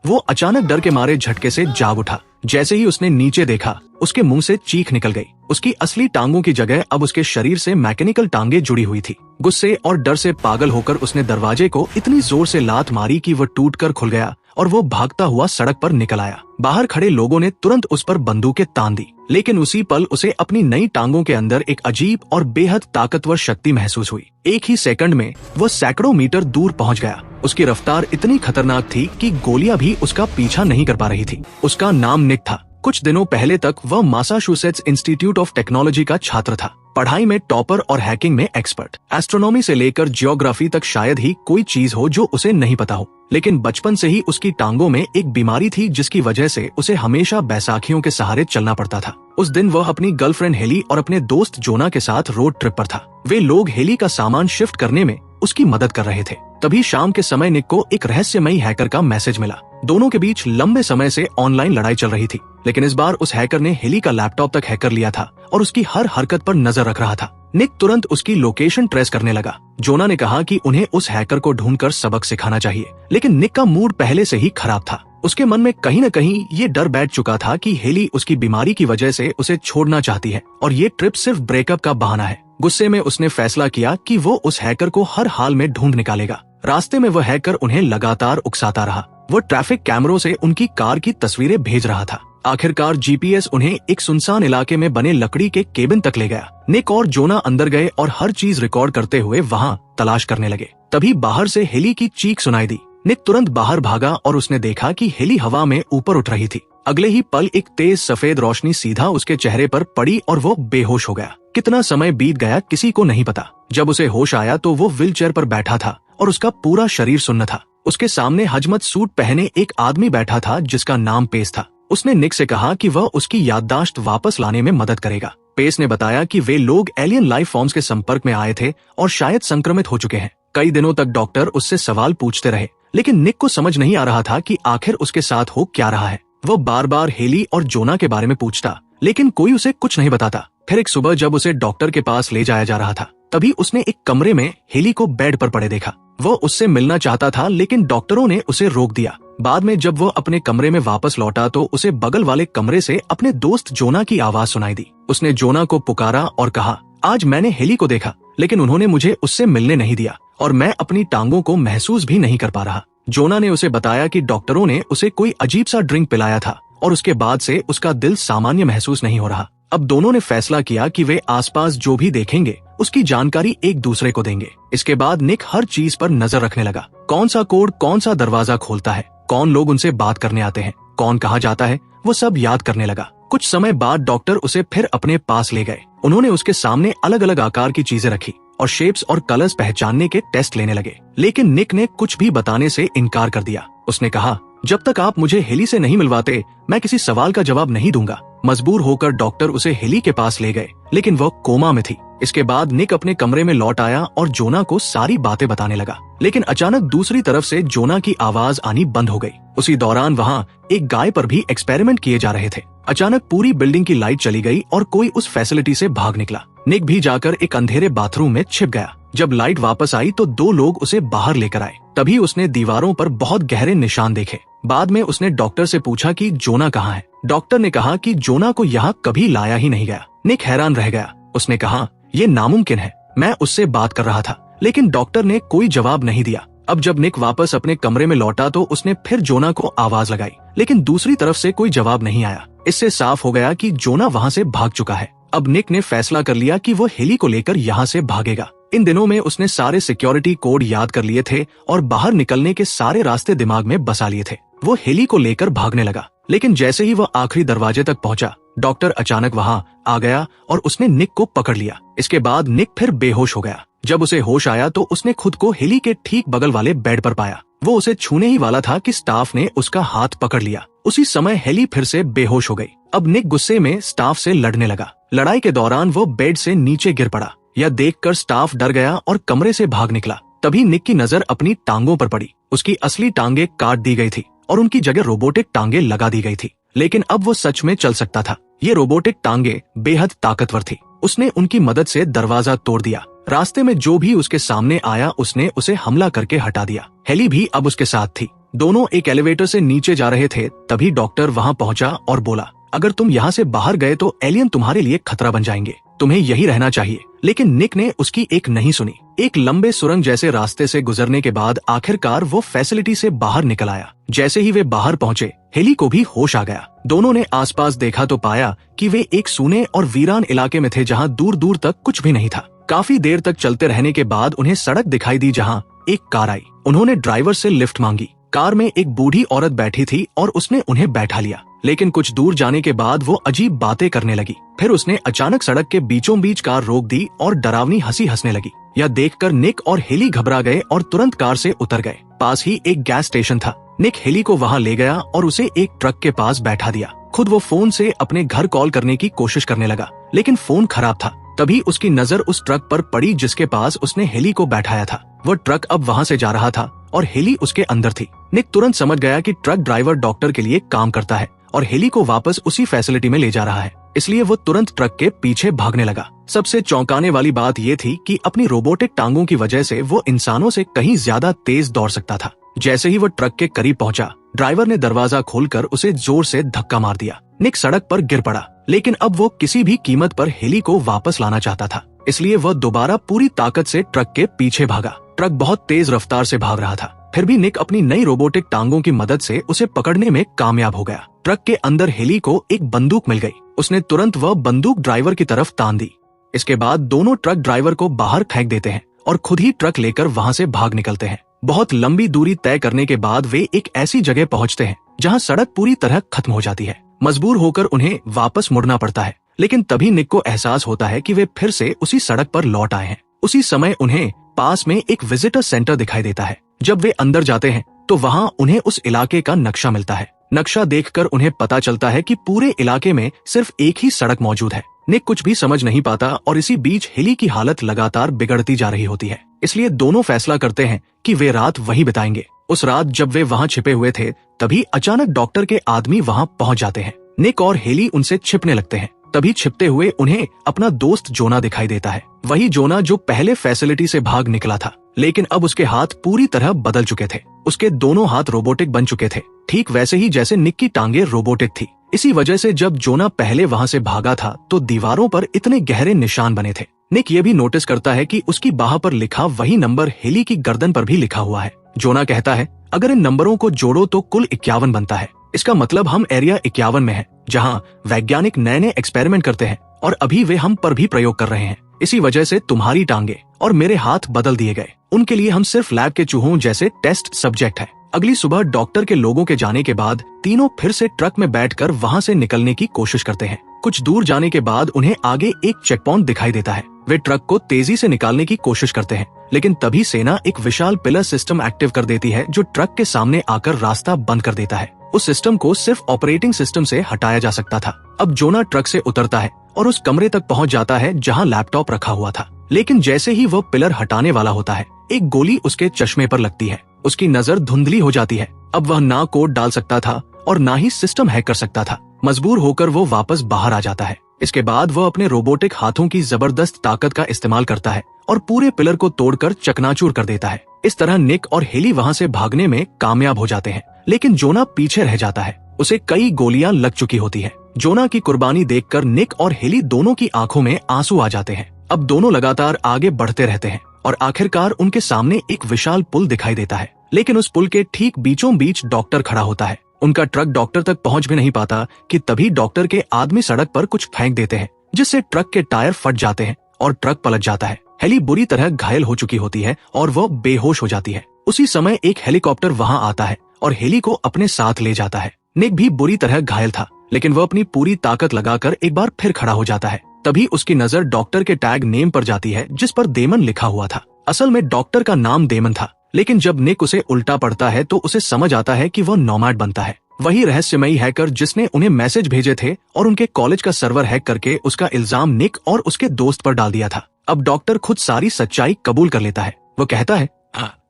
वो अचानक डर के मारे झटके से जाग उठा। जैसे ही उसने नीचे देखा, उसके मुंह से चीख निकल गई। उसकी असली टांगों की जगह अब उसके शरीर से मैकेनिकल टांगे जुड़ी हुई थी। गुस्से और डर से पागल होकर उसने दरवाजे को इतनी जोर से लात मारी कि वह टूटकर खुल गया और वो भागता हुआ सड़क पर निकल आया। बाहर खड़े लोगों ने तुरंत उस पर बंदूकें तान दी, लेकिन उसी पल उसे अपनी नई टांगों के अंदर एक अजीब और बेहद ताकतवर शक्ति महसूस हुई। एक ही सेकंड में वह सैकड़ों मीटर दूर पहुंच गया। उसकी रफ्तार इतनी खतरनाक थी कि गोलियां भी उसका पीछा नहीं कर पा रही थी। उसका नाम निक था। कुछ दिनों पहले तक वह मैसाचुसेट्स इंस्टीट्यूट ऑफ टेक्नोलॉजी का छात्र था। पढ़ाई में टॉपर और हैकिंग में एक्सपर्ट। एस्ट्रोनॉमी से लेकर जियोग्राफी तक शायद ही कोई चीज हो जो उसे नहीं पता हो। लेकिन बचपन से ही उसकी टांगों में एक बीमारी थी जिसकी वजह से उसे हमेशा बैसाखियों के सहारे चलना पड़ता था। उस दिन वह अपनी गर्लफ्रेंड हेली और अपने दोस्त जोना के साथ रोड ट्रिप पर था। वे लोग हेली का सामान शिफ्ट करने में उसकी मदद कर रहे थे। तभी शाम के समय निक को एक रहस्यमयी हैकर का मैसेज मिला। दोनों के बीच लंबे समय से ऑनलाइन लड़ाई चल रही थी, लेकिन इस बार उस हैकर ने हेली का लैपटॉप तक हैक कर लिया था और उसकी हर हरकत पर नजर रख रहा था। निक तुरंत उसकी लोकेशन ट्रेस करने लगा। जोना ने कहा कि उन्हें उस हैकर को ढूंढकर सबक सिखाना चाहिए, लेकिन निक का मूड पहले से ही खराब था। उसके मन में कहीं न कहीं ये डर बैठ चुका था कि हेली उसकी बीमारी की वजह से उसे छोड़ना चाहती है और ये ट्रिप सिर्फ ब्रेकअप का बहाना है। गुस्से में उसने फैसला किया कि वो उस हैकर को हर हाल में ढूंढ निकालेगा। रास्ते में वह हैकर उन्हें लगातार उकसाता रहा। वो ट्रैफिक कैमरों से उनकी कार की तस्वीरें भेज रहा था। आखिरकार जीपीएस उन्हें एक सुनसान इलाके में बने लकड़ी के केबिन तक ले गया। निक और जोना अंदर गए और हर चीज रिकॉर्ड करते हुए वहां तलाश करने लगे। तभी बाहर से हेली की चीख सुनाई दी। निक तुरंत बाहर भागा और उसने देखा कि हेली हवा में ऊपर उठ रही थी। अगले ही पल एक तेज सफेद रोशनी सीधा उसके चेहरे पर पड़ी और वो बेहोश हो गया। कितना समय बीत गया किसी को नहीं पता। जब उसे होश आया तो वो व्हीलचेयर पर बैठा था और उसका पूरा शरीर सुन्न था। उसके सामने हजमत सूट पहने एक आदमी बैठा था जिसका नाम पेस था। उसने निक से कहा कि वह उसकी याददाश्त वापस लाने में मदद करेगा। पेस ने बताया कि वे लोग एलियन लाइफ फॉर्म्स के संपर्क में आए थे और शायद संक्रमित हो चुके हैं। कई दिनों तक डॉक्टर उससे सवाल पूछते रहे, लेकिन निक को समझ नहीं आ रहा था कि आखिर उसके साथ हो क्या रहा है। वो बार बार हेली और जोना के बारे में पूछता, लेकिन कोई उसे कुछ नहीं बताता। फिर एक सुबह जब उसे डॉक्टर के पास ले जाया जा रहा था, तभी उसने एक कमरे में हेली को बेड पर पड़े देखा। वो उससे मिलना चाहता था, लेकिन डॉक्टरों ने उसे रोक दिया। बाद में जब वो अपने कमरे में वापस लौटा तो उसे बगल वाले कमरे से अपने दोस्त जोना की आवाज सुनाई दी। उसने जोना को पुकारा और कहा, आज मैंने हेली को देखा, लेकिन उन्होंने मुझे उससे मिलने नहीं दिया और मैं अपनी टांगों को महसूस भी नहीं कर पा रहा। जोना ने उसे बताया कि डॉक्टरों ने उसे कोई अजीब सा ड्रिंक पिलाया था और उसके बाद से उसका दिल सामान्य महसूस नहीं हो रहा। अब दोनों ने फैसला किया कि वे आसपास जो भी देखेंगे उसकी जानकारी एक दूसरे को देंगे। इसके बाद निक हर चीज पर नजर रखने लगा। कौन सा कोड कौन सा दरवाजा खोलता है, कौन लोग उनसे बात करने आते हैं, कौन कहाँ जाता है, वो सब याद करने लगा। कुछ समय बाद डॉक्टर उसे फिर अपने पास ले गए। उन्होंने उसके सामने अलग अलग आकार की चीजें रखी और शेप्स और कलर्स पहचानने के टेस्ट लेने लगे, लेकिन निक ने कुछ भी बताने से इनकार कर दिया। उसने कहा, जब तक आप मुझे हेली से नहीं मिलवाते मैं किसी सवाल का जवाब नहीं दूंगा। मजबूर होकर डॉक्टर उसे हेली के पास ले गए, लेकिन वह कोमा में थी। इसके बाद निक अपने कमरे में लौट आया और जोना को सारी बातें बताने लगा, लेकिन अचानक दूसरी तरफ से जोना की आवाज आनी बंद हो गई। उसी दौरान वहाँ एक गाय पर भी एक्सपेरिमेंट किए जा रहे थे। अचानक पूरी बिल्डिंग की लाइट चली गई और कोई उस फैसिलिटी से भाग निकला। निक भी जाकर एक अंधेरे बाथरूम में छिप गया। जब लाइट वापस आई तो दो लोग उसे बाहर लेकर आए। तभी उसने दीवारों पर बहुत गहरे निशान देखे। बाद में उसने डॉक्टर से पूछा कि जोना कहाँ है। डॉक्टर ने कहा कि जोना को यहाँ कभी लाया ही नहीं गया। निक हैरान रह गया। उसने कहा, ये नामुमकिन है, मैं उससे बात कर रहा था, लेकिन डॉक्टर ने कोई जवाब नहीं दिया। अब जब निक वापस अपने कमरे में लौटा तो उसने फिर जोना को आवाज लगाई, लेकिन दूसरी तरफ से कोई जवाब नहीं आया। इससे साफ हो गया कि जोना वहाँ से भाग चुका है। अब निक ने फैसला कर लिया कि वो हेली को लेकर यहाँ से भागेगा। इन दिनों में उसने सारे सिक्योरिटी कोड याद कर लिए थे और बाहर निकलने के सारे रास्ते दिमाग में बसा लिए थे। वो हेली को लेकर भागने लगा, लेकिन जैसे ही वह आखिरी दरवाजे तक पहुंचा, डॉक्टर अचानक वहां आ गया और उसने निक को पकड़ लिया। इसके बाद निक फिर बेहोश हो गया। जब उसे होश आया तो उसने खुद को हेली के ठीक बगल वाले बेड पर पाया। वो उसे छूने ही वाला था कि स्टाफ ने उसका हाथ पकड़ लिया। उसी समय हेली फिर से बेहोश हो गई। अब निक गुस्से में स्टाफ से लड़ने लगा। लड़ाई के दौरान वो बेड से नीचे गिर पड़ा। यह देखकर स्टाफ डर गया और कमरे से भाग निकला। तभी निक की नजर अपनी टांगों पर पड़ी। उसकी असली टांगे काट दी गई थी और उनकी जगह रोबोटिक टांगे लगा दी गई थी। लेकिन अब वो सच में चल सकता था। ये रोबोटिक टांगे बेहद ताकतवर थी। उसने उनकी मदद से दरवाजा तोड़ दिया। रास्ते में जो भी उसके सामने आया उसने उसे हमला करके हटा दिया। हेली भी अब उसके साथ थी। दोनों एक एलिवेटर से नीचे जा रहे थे, तभी डॉक्टर वहां पहुंचा और बोला, अगर तुम यहाँ से बाहर गए तो एलियन तुम्हारे लिए खतरा बन जाएंगे, तुम्हें यही रहना चाहिए। लेकिन निक ने उसकी एक नहीं सुनी। एक लंबे सुरंग जैसे रास्ते से गुजरने के बाद आखिरकार वो फैसिलिटी से बाहर निकल आया। जैसे ही वे बाहर पहुंचे, हेली को भी होश आ गया। दोनों ने आसपास देखा तो पाया कि वे एक सूने और वीरान इलाके में थे जहां दूर दूर तक कुछ भी नहीं था। काफी देर तक चलते रहने के बाद उन्हें सड़क दिखाई दी जहां एक कार आई। उन्होंने ड्राइवर से लिफ्ट मांगी। कार में एक बूढ़ी औरत बैठी थी और उसने उन्हें बैठा लिया, लेकिन कुछ दूर जाने के बाद वो अजीब बातें करने लगी। फिर उसने अचानक सड़क के बीचों बीच कार रोक दी और डरावनी हंसी हंसने लगी। यह देखकर निक और हेली घबरा गए और तुरंत कार से उतर गए। पास ही एक गैस स्टेशन था। निक हेली को वहां ले गया और उसे एक ट्रक के पास बैठा दिया। खुद वो फोन से अपने घर कॉल करने की कोशिश करने लगा, लेकिन फोन खराब था। तभी उसकी नजर उस ट्रक पर पड़ी जिसके पास उसने हेली को बैठाया था। वो ट्रक अब वहां से जा रहा था और हेली उसके अंदर थी। निक तुरंत समझ गया कि ट्रक ड्राइवर डॉक्टर के लिए काम करता है और हेली को वापस उसी फैसिलिटी में ले जा रहा है, इसलिए वो तुरंत ट्रक के पीछे भागने लगा। सबसे चौंकाने वाली बात ये थी कि अपनी रोबोटिक टांगों की वजह से वो इंसानों से कहीं ज्यादा तेज दौड़ सकता था। जैसे ही वो ट्रक के करीब पहुंचा, ड्राइवर ने दरवाजा खोलकर उसे जोर से धक्का मार दिया। निक सड़क पर गिर पड़ा, लेकिन अब वो किसी भी कीमत पर हेली को वापस लाना चाहता था, इसलिए वह दोबारा पूरी ताकत से ट्रक के पीछे भागा। ट्रक बहुत तेज रफ्तार से भाग रहा था, फिर भी निक अपनी नई रोबोटिक टांगों की मदद से उसे पकड़ने में कामयाब हो गया। ट्रक के अंदर हेली को एक बंदूक मिल गई। उसने तुरंत वह बंदूक ड्राइवर की तरफ तान दी। इसके बाद दोनों ट्रक ड्राइवर को बाहर फेंक देते हैं और खुद ही ट्रक लेकर वहां से भाग निकलते हैं। बहुत लंबी दूरी तय करने के बाद वे एक ऐसी जगह पहुंचते हैं जहां सड़क पूरी तरह खत्म हो जाती है। मजबूर होकर उन्हें वापस मुड़ना पड़ता है, लेकिन तभी निक को एहसास होता है कि वे फिर से उसी सड़क पर लौट आए हैं। उसी समय उन्हें पास में एक विजिटर सेंटर दिखाई देता है। जब वे अंदर जाते हैं तो वहां उन्हें उस इलाके का नक्शा मिलता है। नक्शा देखकर उन्हें पता चलता है कि पूरे इलाके में सिर्फ एक ही सड़क मौजूद है। निक कुछ भी समझ नहीं पाता और इसी बीच हेली की हालत लगातार बिगड़ती जा रही होती है, इसलिए दोनों फैसला करते हैं कि वे रात वहीं बिताएंगे। उस रात जब वे वहां छिपे हुए थे, तभी अचानक डॉक्टर के आदमी वहां पहुंच जाते हैं। निक और हेली उनसे छिपने लगते हैं। तभी छिपते हुए उन्हें अपना दोस्त जोना दिखाई देता है। वही जोना जो पहले फैसिलिटी से भाग निकला था, लेकिन अब उसके हाथ पूरी तरह बदल चुके थे। उसके दोनों हाथ रोबोटिक बन चुके थे, ठीक वैसे ही जैसे निक की टांगे रोबोटिक थी। इसी वजह से जब जोना पहले वहां से भागा था तो दीवारों पर इतने गहरे निशान बने थे। निक ये भी नोटिस करता है कि उसकी बाह पर लिखा वही नंबर हेली की गर्दन पर भी लिखा हुआ है। जोना कहता है, अगर इन नंबरों को जोड़ो तो कुल 51 बनता है। इसका मतलब हम एरिया 51 में हैं, जहां वैज्ञानिक नए नए एक्सपेरिमेंट करते हैं और अभी वे हम पर भी प्रयोग कर रहे हैं। इसी वजह से तुम्हारी टांगे और मेरे हाथ बदल दिए गए। उनके लिए हम सिर्फ लैब के चूहों जैसे टेस्ट सब्जेक्ट है। अगली सुबह डॉक्टर के लोगों के जाने के बाद तीनों फिर से ट्रक में बैठकर वहां से निकलने की कोशिश करते हैं। कुछ दूर जाने के बाद उन्हें आगे एक चेक पॉइंट दिखाई देता है। वे ट्रक को तेजी से निकालने की कोशिश करते हैं, लेकिन तभी सेना एक विशाल पिलर सिस्टम एक्टिव कर देती है जो ट्रक के सामने आकर रास्ता बंद कर देता है। उस सिस्टम को सिर्फ ऑपरेटिंग सिस्टम से हटाया जा सकता था। अब जोना ट्रक से उतरता है और उस कमरे तक पहुंच जाता है जहां लैपटॉप रखा हुआ था, लेकिन जैसे ही वो पिलर हटाने वाला होता है, एक गोली उसके चश्मे पर लगती है। उसकी नजर धुंधली हो जाती है। अब वह ना कोड डाल सकता था और ना ही सिस्टम हैक कर सकता था। मजबूर होकर वो वापस बाहर आ जाता है। इसके बाद वह अपने रोबोटिक हाथों की जबरदस्त ताकत का इस्तेमाल करता है और पूरे पिलर को तोड़कर चकनाचूर कर देता है। इस तरह निक और हेली वहां से भागने में कामयाब हो जाते हैं, लेकिन जोना पीछे रह जाता है। उसे कई गोलियां लग चुकी होती है। जोना की कुर्बानी देखकर निक और हेली दोनों की आंखों में आंसू आ जाते हैं। अब दोनों लगातार आगे बढ़ते रहते हैं और आखिरकार उनके सामने एक विशाल पुल दिखाई देता है, लेकिन उस पुल के ठीक बीचों बीच डॉक्टर खड़ा होता है। उनका ट्रक डॉक्टर तक पहुंच भी नहीं पाता कि तभी डॉक्टर के आदमी सड़क पर कुछ फेंक देते हैं, जिससे ट्रक के टायर फट जाते हैं और ट्रक पलट जाता है। हेली बुरी तरह घायल हो चुकी होती है और वो बेहोश हो जाती है। उसी समय एक हेलीकॉप्टर वहां आता है और हेली को अपने साथ ले जाता है। निक भी बुरी तरह घायल था, लेकिन वह अपनी पूरी ताकत लगाकर एक बार फिर खड़ा हो जाता है। तभी उसकी नजर डॉक्टर के टैग नेम पर जाती है, जिस पर देमन लिखा हुआ था। असल में डॉक्टर का नाम देमन था, लेकिन जब निक उसे उल्टा पढ़ता है तो उसे समझ आता है कि वह नोमैड बनता है, वही रहस्यमयी हैकर जिसने उन्हें मैसेज भेजे थे और उनके कॉलेज का सर्वर हैक करके उसका इल्जाम निक और उसके दोस्त पर डाल दिया था। अब डॉक्टर खुद सारी सच्चाई कबूल कर लेता है। वो कहता है,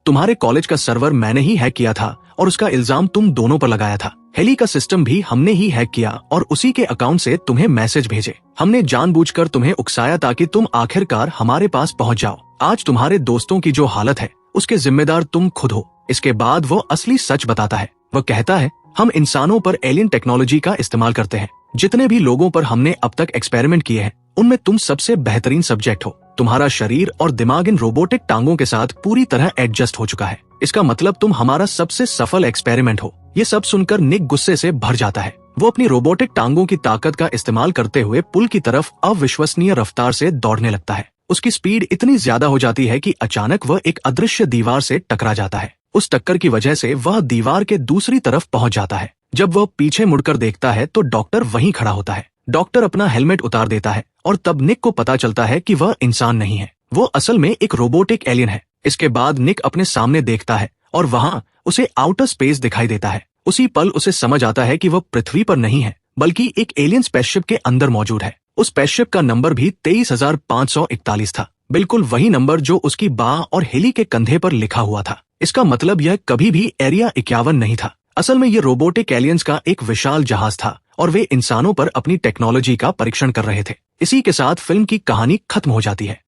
तुम्हारे कॉलेज का सर्वर मैंने ही हैक किया था और उसका इल्जाम तुम दोनों पर लगाया था। हेली का सिस्टम भी हमने ही हैक किया और उसी के अकाउंट से तुम्हें मैसेज भेजे। हमने जानबूझकर तुम्हें उकसाया ताकि तुम आखिरकार हमारे पास पहुंच जाओ। आज तुम्हारे दोस्तों की जो हालत है उसके जिम्मेदार तुम खुद हो। इसके बाद वो असली सच बताता है। वह कहता है, हम इंसानों पर एलियन टेक्नोलॉजी का इस्तेमाल करते हैं। जितने भी लोगों पर हमने अब तक एक्सपेरिमेंट किए हैं उनमें तुम सबसे बेहतरीन सब्जेक्ट हो। तुम्हारा शरीर और दिमाग इन रोबोटिक टांगों के साथ पूरी तरह एडजस्ट हो चुका है। इसका मतलब तुम हमारा सबसे सफल एक्सपेरिमेंट हो। ये सब सुनकर निक गुस्से से भर जाता है। वो अपनी रोबोटिक टांगों की ताकत का इस्तेमाल करते हुए पुल की तरफ अविश्वसनीय रफ्तार से दौड़ने लगता है। उसकी स्पीड इतनी ज्यादा हो जाती है कि अचानक वह एक अदृश्य दीवार से टकरा जाता है। उस टक्कर की वजह से वह दीवार के दूसरी तरफ पहुंच जाता है। जब वह पीछे मुड़कर देखता है तो डॉक्टर वहीं खड़ा होता है। डॉक्टर अपना हेलमेट उतार देता है और तब निक को पता चलता है कि वह इंसान नहीं है, वो असल में एक रोबोटिक एलियन है। इसके बाद निक अपने सामने देखता है और वहां उसे आउटर स्पेस दिखाई देता है। उसी पल उसे समझ आता है कि वह पृथ्वी पर नहीं है बल्कि एक एलियन स्पेसशिप के अंदर मौजूद है। उस स्पेसशिप का नंबर भी 23,541 था, बिल्कुल वही नंबर जो उसकी बाह और हेली के कंधे पर लिखा हुआ था। इसका मतलब यह कभी भी एरिया 51 नहीं था। असल में ये रोबोटिक एलियंस का एक विशाल जहाज था और वे इंसानों पर अपनी टेक्नोलॉजी का परीक्षण कर रहे थे। इसी के साथ फिल्म की कहानी खत्म हो जाती है।